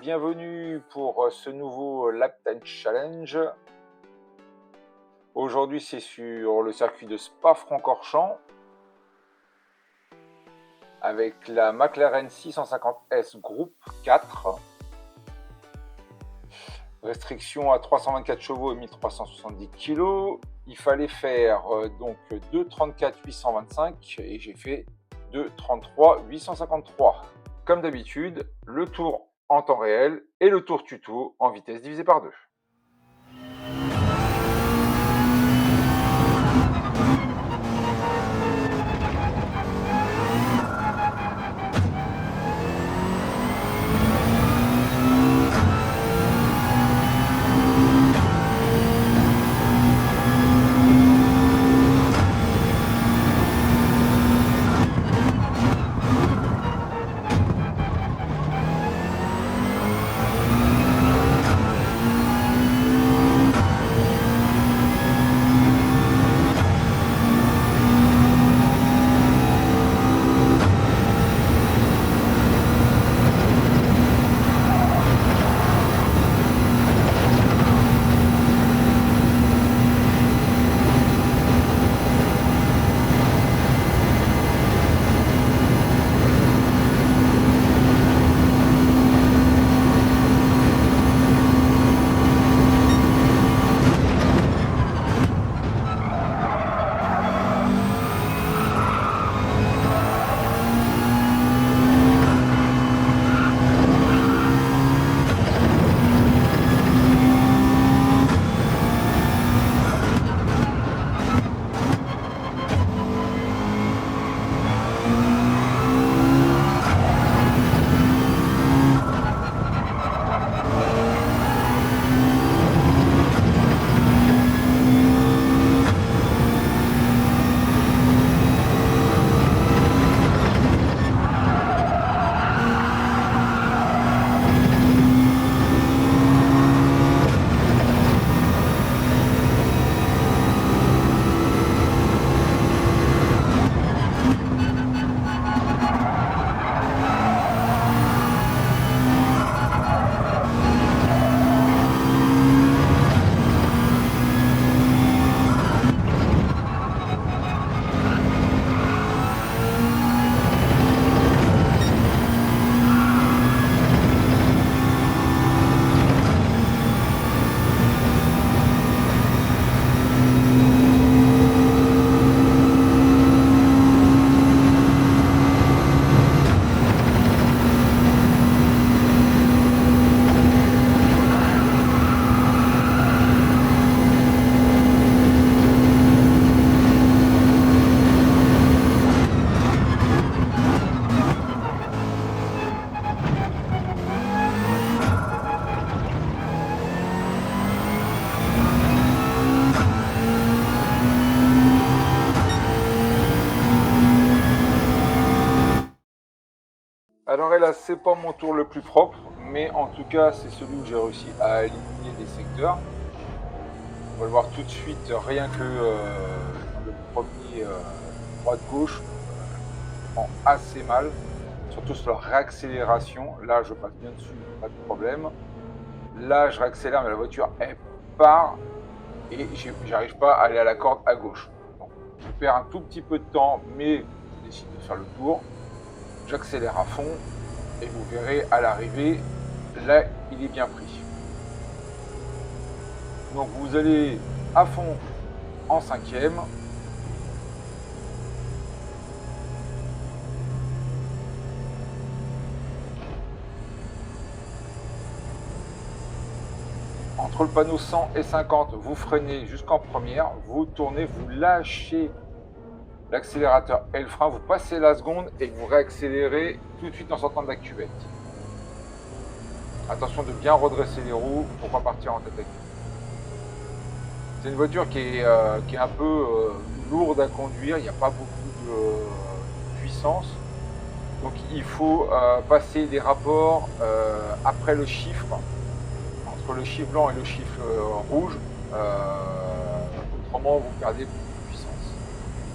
bienvenue pour ce nouveau Lap Time Challenge. Aujourd'hui, c'est sur le circuit de Spa-Francorchamps avec la McLaren 650S Group 4. Restriction à 324 chevaux et 1370 kg. Il fallait faire donc 2,34 825 et j'ai fait 2,33 853. Comme d'habitude, le tour en temps réel et le tour tuto en vitesse divisé par 2. Alors là, c'est pas mon tour le plus propre, mais en tout cas, c'est celui où j'ai réussi à aligner des secteurs. On va le voir tout de suite, rien que dans le premier droite-gauche, prend assez mal, surtout sur la réaccélération. Là, je passe bien dessus, pas de problème. Là, je réaccélère, mais la voiture, elle part et j'arrive pas à aller à la corde à gauche. Donc, je perds un tout petit peu de temps, mais je décide de faire le tour. J'accélère à fond et vous verrez à l'arrivée, là il est bien pris. Donc vous allez à fond en cinquième. Entre le panneau 100 et 50, vous freinez jusqu'en première, vous tournez, vous lâchez l'accélérateur et le frein, vous passez la seconde et vous réaccélérez tout de suite en sortant de la cuvette. Attention de bien redresser les roues pour pas partir en tête à queue. C'est une voiture qui est un peu lourde à conduire, il n'y a pas beaucoup de puissance. Donc il faut passer des rapports après le chiffre, entre le chiffre blanc et le chiffre rouge. Autrement vous perdez beaucoup de puissance.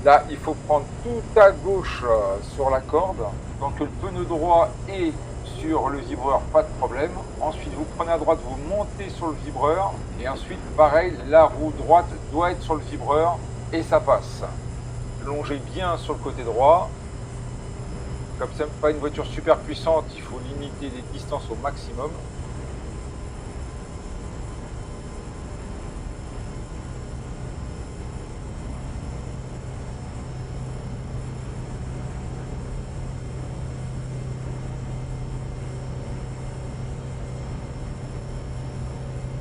Là, il faut prendre tout à gauche sur la corde. Tant que le pneu droit est sur le vibreur, pas de problème. Ensuite, vous prenez à droite, vous montez sur le vibreur. Et ensuite, pareil, la roue droite doit être sur le vibreur et ça passe. Longez bien sur le côté droit. Comme ça, pas une voiture super puissante, il faut limiter les distances au maximum.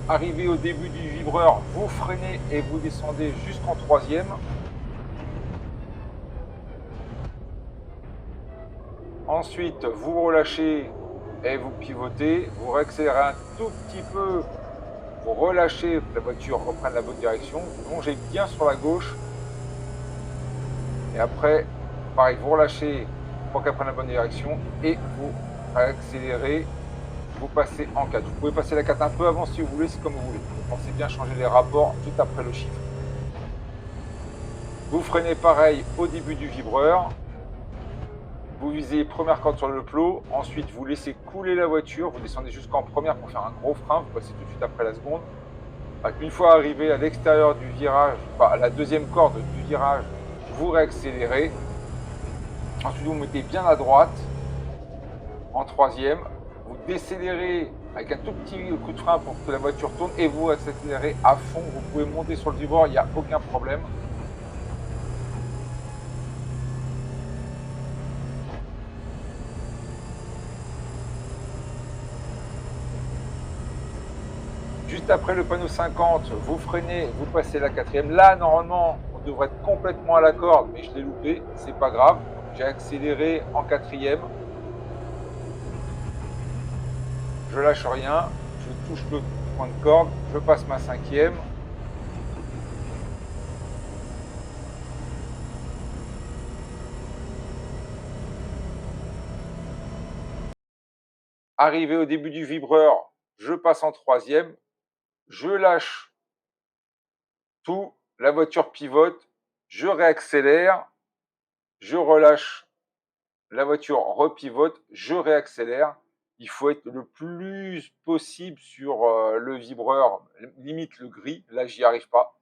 Arrivé au début du vibreur, vous freinez et vous descendez jusqu'en troisième. Ensuite, vous relâchez et vous pivotez. Vous réaccélérez un tout petit peu. Vous relâchez, que la voiture reprenne la bonne direction. Vous longez bien sur la gauche. Et après, pareil, vous relâchez pour qu'elle prenne la bonne direction. Et vous réaccélérez. Vous passez en 4. Vous pouvez passer la 4 un peu avant si vous voulez, c'est comme vous voulez. Vous pensez bien changer les rapports tout après le chiffre. Vous freinez pareil au début du vibreur. Vous visez première corde sur le plot, ensuite vous laissez couler la voiture, vous descendez jusqu'en première pour faire un gros frein, vous passez tout de suite après la seconde. Une fois arrivé à l'extérieur du virage, à la deuxième corde du virage, vous réaccélérez. Ensuite vous mettez bien à droite, en troisième, vous décélérez avec un tout petit coup de frein pour que la voiture tourne et vous accélérez à fond, vous pouvez monter sur le vibreur, il n'y a aucun problème. Juste après le panneau 50, vous freinez, vous passez la quatrième. Là, normalement, on devrait être complètement à la corde, mais je l'ai loupé, c'est pas grave. J'ai accéléré en quatrième. Je lâche rien, je touche le point de corde, je passe ma cinquième. Arrivé au début du vibreur, je passe en troisième. Je lâche tout, la voiture pivote, je réaccélère, je relâche, la voiture repivote, je réaccélère. Il faut être le plus possible sur le vibreur, limite le gris. Là, j'y arrive pas.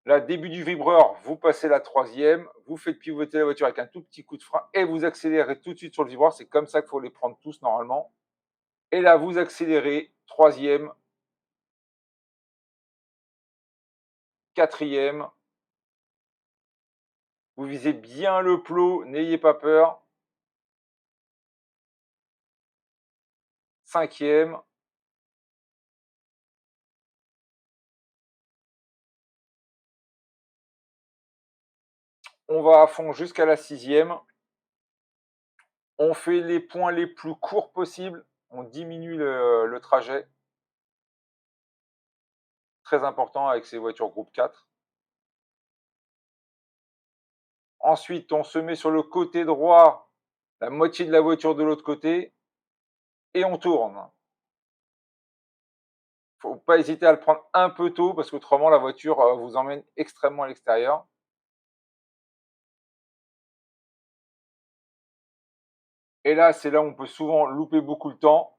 Là, début du vibreur, vous passez la troisième, vous faites pivoter la voiture avec un tout petit coup de frein et vous accélérez tout de suite sur le vibreur. C'est comme ça qu'il faut les prendre tous normalement. Et là, vous accélérez, troisième, quatrième. Vous visez bien le plot, n'ayez pas peur. Cinquième. On va à fond jusqu'à la sixième. On fait les points les plus courts possibles. On diminue le trajet. Très important avec ces voitures groupe 4. Ensuite, on se met sur le côté droit, la moitié de la voiture de l'autre côté, et on tourne. Il ne faut pas hésiter à le prendre un peu tôt, parce qu'autrement, la voiture vous emmène extrêmement à l'extérieur. Et là, c'est là où on peut souvent louper beaucoup le temps.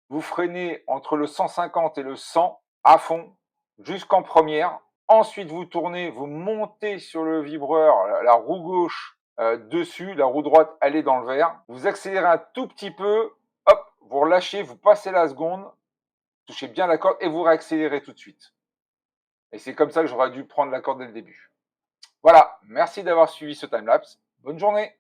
Vous freinez entre le 150 et le 100 à fond, jusqu'en première. Ensuite, vous tournez, vous montez sur le vibreur, la roue gauche dessus, la roue droite, elle est dans le vert. Vous accélérez un tout petit peu, hop, vous relâchez, vous passez la seconde, touchez bien la corde et vous réaccélérez tout de suite. Et c'est comme ça que j'aurais dû prendre la corde dès le début. Voilà, merci d'avoir suivi ce timelapse. Bonne journée.